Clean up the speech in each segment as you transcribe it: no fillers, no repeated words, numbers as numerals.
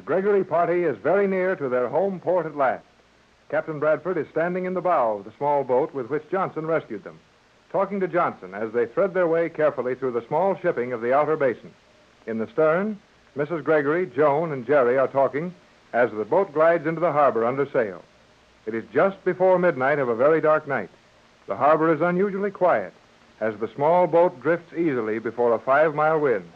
Gregory party is very near to their home port at last. Captain Bradford is standing in the bow of the small boat with which Johnson rescued them, talking to Johnson as they thread their way carefully through the small shipping of the outer basin. In the stern, Mrs. Gregory, Joan, and Jerry are talking as the boat glides into the harbor under sail. It is just before midnight of a very dark night. The harbor is unusually quiet as the small boat drifts easily before a 5-mile wind.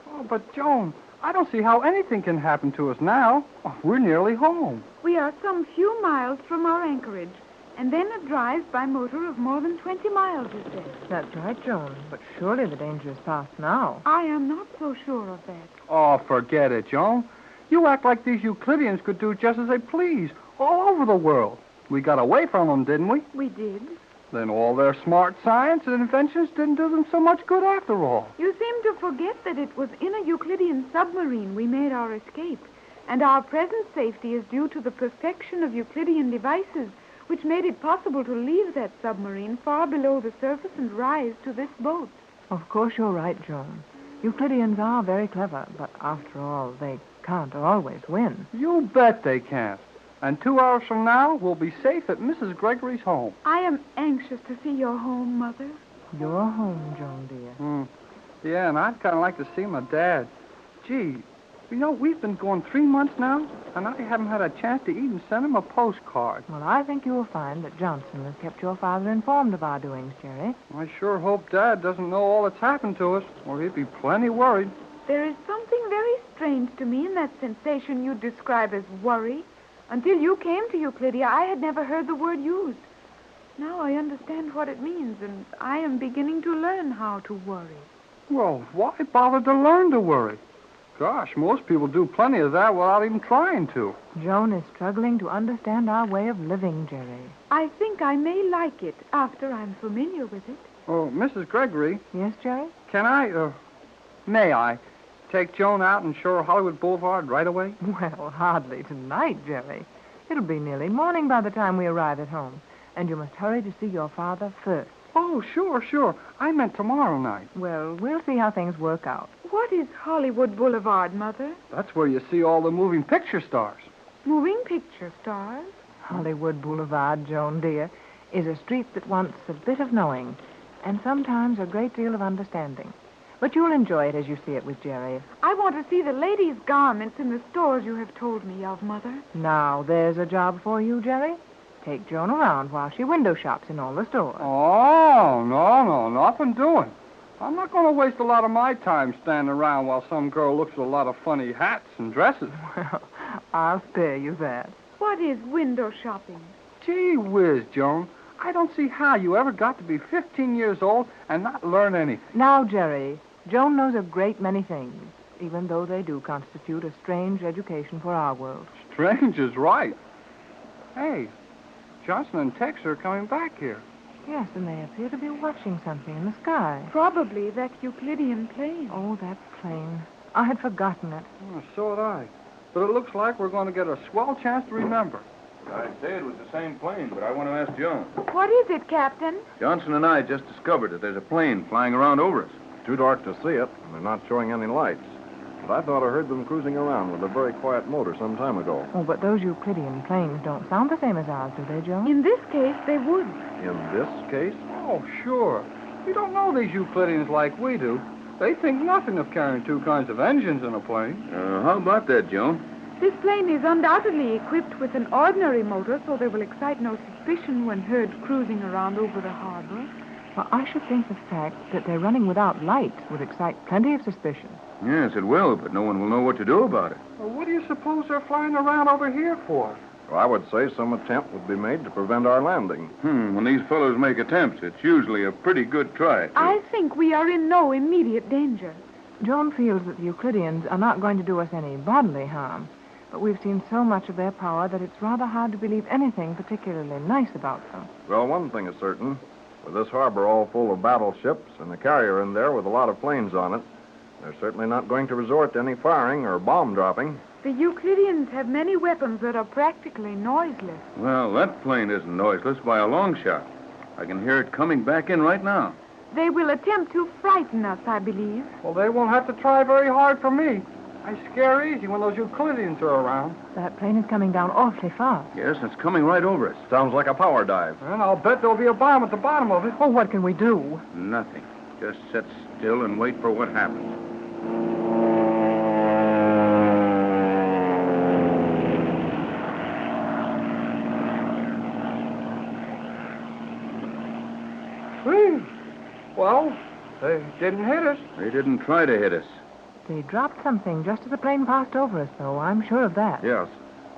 Oh, but Joan, I don't see how anything can happen to us now. Oh, we're nearly home. We are some few miles from our anchorage, and then a drive by motor of more than 20 miles, you say. That's right, Joan, but surely the danger is past now. I am not so sure of that. Oh, forget it, Joan. You act like these Euclideans could do just as they please all over the world. We got away from them, didn't we? We did. Then all their smart science and inventions didn't do them so much good after all. You seem to forget that it was in a Euclidean submarine we made our escape, and our present safety is due to the perfection of Euclidean devices, which made it possible to leave that submarine far below the surface and rise to this boat. Of course you're right, Joan. Euclideans are very clever, but after all, they can't always win. You bet they can't. And 2 hours from now, we'll be safe at Mrs. Gregory's home. I am anxious to see your home, Mother. Your home, Joan, dear. Yeah, and I'd kind of like to see my dad. Gee, you know, we've been going 3 months now, and I haven't had a chance to even send him a postcard. Well, I think you will find that Johnson has kept your father informed of our doings, Jerry. I sure hope Dad doesn't know all that's happened to us, or he'd be plenty worried. There is something very strange to me in that sensation you describe as worry. Until you came to Euclidia, I had never heard the word used. Now I understand what it means, and I am beginning to learn how to worry. Well, why bother to learn to worry? Gosh, most people do plenty of that without even trying to. Joan is struggling to understand our way of living, Jerry. I think I may like it after I'm familiar with it. Oh, Mrs. Gregory. Yes, Jerry? May I take Joan out and show her Hollywood Boulevard right away? Well, hardly tonight, Jerry. It'll be nearly morning by the time we arrive at home, and you must hurry to see your father first. Oh, sure. I meant tomorrow night. Well, we'll see how things work out. What is Hollywood Boulevard, Mother? That's where you see all the moving picture stars. Moving picture stars? Hollywood Boulevard, Joan, dear, is a street that wants a bit of knowing, and sometimes a great deal of understanding. But you'll enjoy it as you see it with Jerry. I want to see the ladies' garments in the stores you have told me of, Mother. Now, there's a job for you, Jerry. Take Joan around while she window shops in all the stores. Oh, no, nothing doing. I'm not going to waste a lot of my time standing around while some girl looks at a lot of funny hats and dresses. Well, I'll spare you that. What is window shopping? Gee whiz, Joan. I don't see how you ever got to be 15 years old and not learn anything. Now, Jerry, Joan knows a great many things, even though they do constitute a strange education for our world. Strange is right. Hey, Johnson and Tex are coming back here. Yes, and they appear to be watching something in the sky. Probably that Euclidean plane. Oh, that plane. I had forgotten it. Oh, so had I. But it looks like we're going to get a swell chance to remember. I'd say it was the same plane, but I want to ask Joan. What is it, Captain? Johnson and I just discovered that there's a plane flying around over us. Too dark to see it, and they're not showing any lights. But I thought I heard them cruising around with a very quiet motor some time ago. Oh, but those Euclidean planes don't sound the same as ours, do they, Joan? In this case, they would. In this case? Oh, sure. You don't know these Euclideans like we do. They think nothing of carrying 2 kinds of engines in a plane. How about that, Joan? This plane is undoubtedly equipped with an ordinary motor, so they will excite no suspicion when heard cruising around over the harbor. Well, I should think the fact that they're running without lights would excite plenty of suspicion. Yes, it will, but no one will know what to do about it. Well, what do you suppose they're flying around over here for? Well, I would say some attempt would be made to prevent our landing. When these fellows make attempts, it's usually a pretty good try. I think we are in no immediate danger. Joan feels that the Euclideans are not going to do us any bodily harm, but we've seen so much of their power that it's rather hard to believe anything particularly nice about them. Well, one thing is certain. With this harbor all full of battleships and a carrier in there with a lot of planes on it, they're certainly not going to resort to any firing or bomb dropping. The Euclideans have many weapons that are practically noiseless. Well, that plane isn't noiseless by a long shot. I can hear it coming back in right now. They will attempt to frighten us, I believe. Well, they won't have to try very hard for me. I scare easy when those Euclideans are around. That plane is coming down awfully fast. Yes, it's coming right over us. Sounds like a power dive. And I'll bet there'll be a bomb at the bottom of it. Oh, what can we do? Nothing. Just sit still and wait for what happens. Well, they didn't hit us. They didn't try to hit us. They dropped something just as the plane passed over us, though. I'm sure of that. Yes.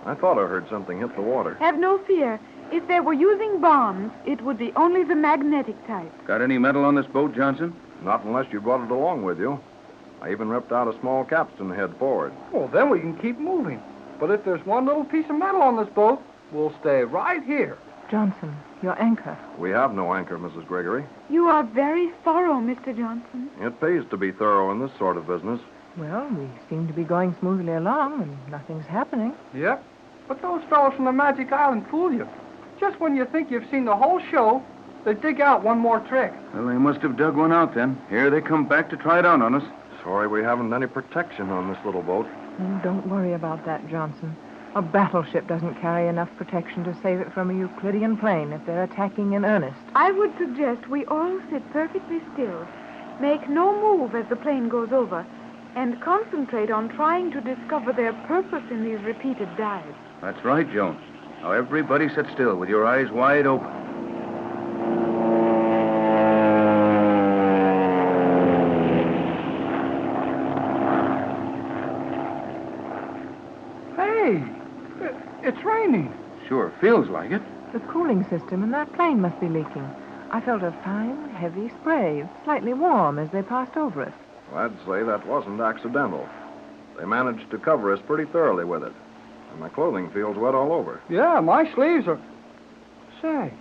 I thought I heard something hit the water. Have no fear. If they were using bombs, it would be only the magnetic type. Got any metal on this boat, Johnson? Not unless you brought it along with you. I even ripped out a small capstan head forward. Well, then we can keep moving. But if there's one little piece of metal on this boat, we'll stay right here. Johnson, your anchor. We have no anchor, Mrs. Gregory. You are very thorough, Mr. Johnson. It pays to be thorough in this sort of business. Well, we seem to be going smoothly along, and nothing's happening. Yep. But those fellows from the Magic Island fool you. Just when you think you've seen the whole show, they dig out one more trick. Well, they must have dug one out then. Here they come back to try it out on us. Sorry we haven't any protection on this little boat. Oh, don't worry about that, Johnson. A battleship doesn't carry enough protection to save it from a Euclidean plane if they're attacking in earnest. I would suggest we all sit perfectly still, make no move as the plane goes over, and concentrate on trying to discover their purpose in these repeated dives. That's right, Joan. Now, everybody sit still with your eyes wide open. Hey, it's raining. Sure, feels like it. The cooling system in that plane must be leaking. I felt a fine, heavy spray, slightly warm as they passed over us. Well, I'd say that wasn't accidental. They managed to cover us pretty thoroughly with it. And my clothing feels wet all over. Yeah, my sleeves are... Say,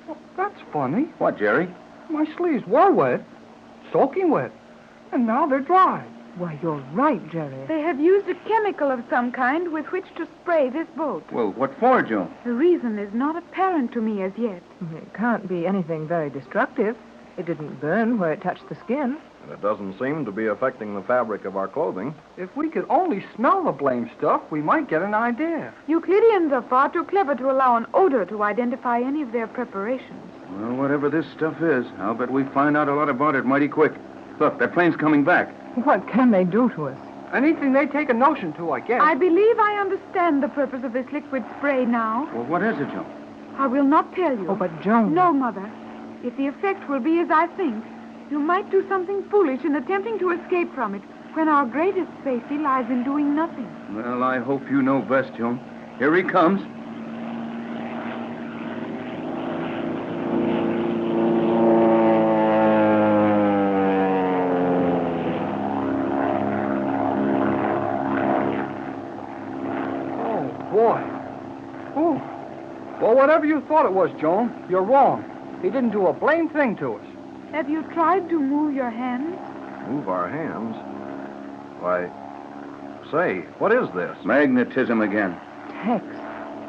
well, that's funny. What, Jerry? My sleeves were wet, soaking wet, and now they're dry. Why, you're right, Jerry. They have used a chemical of some kind with which to spray this boat. Well, what for, Joan? The reason is not apparent to me as yet. It can't be anything very destructive. It didn't burn where it touched the skin. And it doesn't seem to be affecting the fabric of our clothing. If we could only smell the blame stuff, we might get an idea. Euclideans are far too clever to allow an odor to identify any of their preparations. Well, whatever this stuff is, I'll bet we find out a lot about it mighty quick. Look, that plane's coming back. What can they do to us? Anything they take a notion to, I guess. I believe I understand the purpose of this liquid spray now. Well, what is it, Joan? I will not tell you. Oh, but Joan... No, Mother. If the effect will be as I think, you might do something foolish in attempting to escape from it when our greatest safety lies in doing nothing. Well, I hope you know best, Joan. Here he comes. Boy. Oh. Well, whatever you thought it was, Joan, you're wrong. He didn't do a blame thing to us. Have you tried to move your hands? Move our hands? Why, say, what is this? Magnetism again. Tex,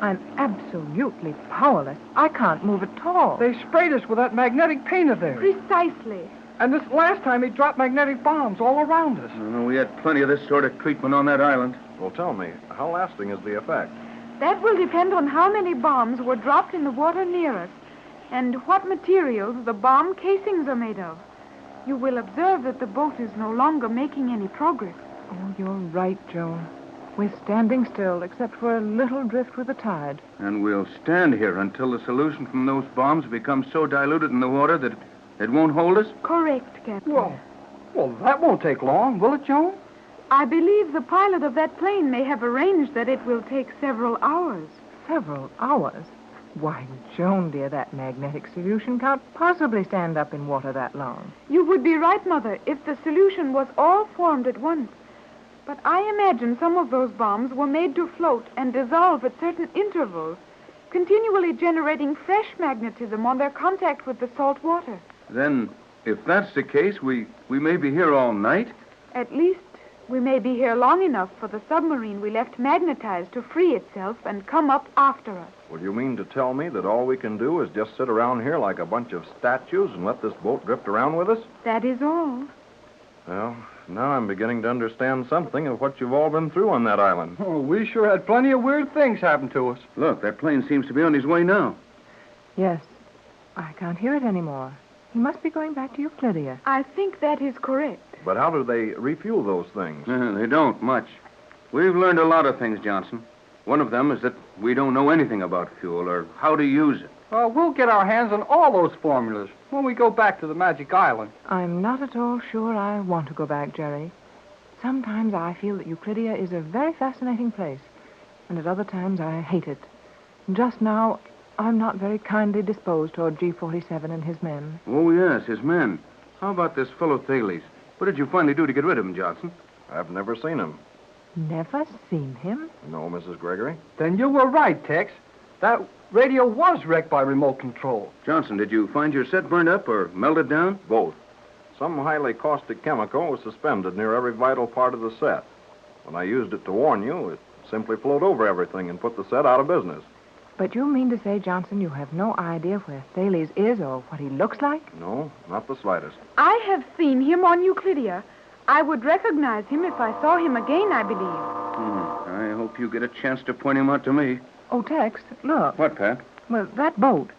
I'm absolutely powerless. I can't move at all. They sprayed us with that magnetic paint of theirs. Precisely. And this last time he dropped magnetic bombs all around us. We had plenty of this sort of treatment on that island. Well, tell me, how lasting is the effect? That will depend on how many bombs were dropped in the water near us and what materials the bomb casings are made of. You will observe that the boat is no longer making any progress. Oh, you're right, Joan. We're standing still, except for a little drift with the tide. And we'll stand here until the solution from those bombs becomes so diluted in the water that it won't hold us? Correct, Captain. Well, that won't take long, will it, Joan? I believe the pilot of that plane may have arranged that it will take several hours. Several hours? Why, Joan, dear, that magnetic solution can't possibly stand up in water that long. You would be right, Mother, if the solution was all formed at once. But I imagine some of those bombs were made to float and dissolve at certain intervals, continually generating fresh magnetism on their contact with the salt water. Then, if that's the case, we may be here all night? At least we may be here long enough for the submarine we left magnetized to free itself and come up after us. Well, you mean to tell me that all we can do is just sit around here like a bunch of statues and let this boat drift around with us? That is all. Well, Now I'm beginning to understand something of what you've all been through on that island. Oh, we sure had plenty of weird things happen to us. Look, that plane seems to be on his way now. Yes. I can't hear it anymore. He must be going back to Euclidia. I think that is correct. But how do they refuel those things? They don't much. We've learned a lot of things, Johnson. One of them is that we don't know anything about fuel or how to use it. We'll get our hands on all those formulas when we go back to the Magic Island. I'm not at all sure I want to go back, Jerry. Sometimes I feel that Euclidia is a very fascinating place, and at other times I hate it. Just now, I'm not very kindly disposed toward G47 and his men. Oh, yes, his men. How about this fellow Thales? What did you finally do to get rid of him, Johnson? I've never seen him. Never seen him? No, Mrs. Gregory. Then you were right, Tex. That radio was wrecked by remote control. Johnson, did you find your set burned up or melted down? Both. Some highly caustic chemical was suspended near every vital part of the set. When I used it to warn you, it simply flowed over everything and put the set out of business. But you mean to say, Johnson, you have no idea where Thales is or what he looks like? No, not the slightest. I have seen him on Euclidia. I would recognize him if I saw him again, I believe. I hope you get a chance to point him out to me. Oh, Tex, look. What, Pat? Well, that boat.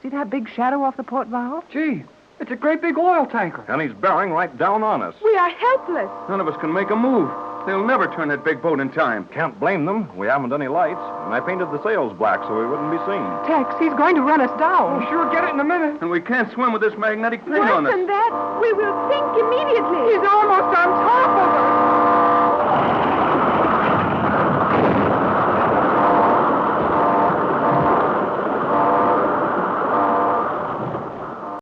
See that big shadow off the port bow? Gee, it's a great big oil tanker. And he's bearing right down on us. We are helpless. None of us can make a move. They'll never turn that big boat in time. Can't blame them. We haven't any lights, and I painted the sails black so we wouldn't be seen. Tex, he's going to run us down. We'll sure get it in a minute. And we can't swim with this magnetic plane Worse on us. than that, we will sink immediately. He's almost on top of us.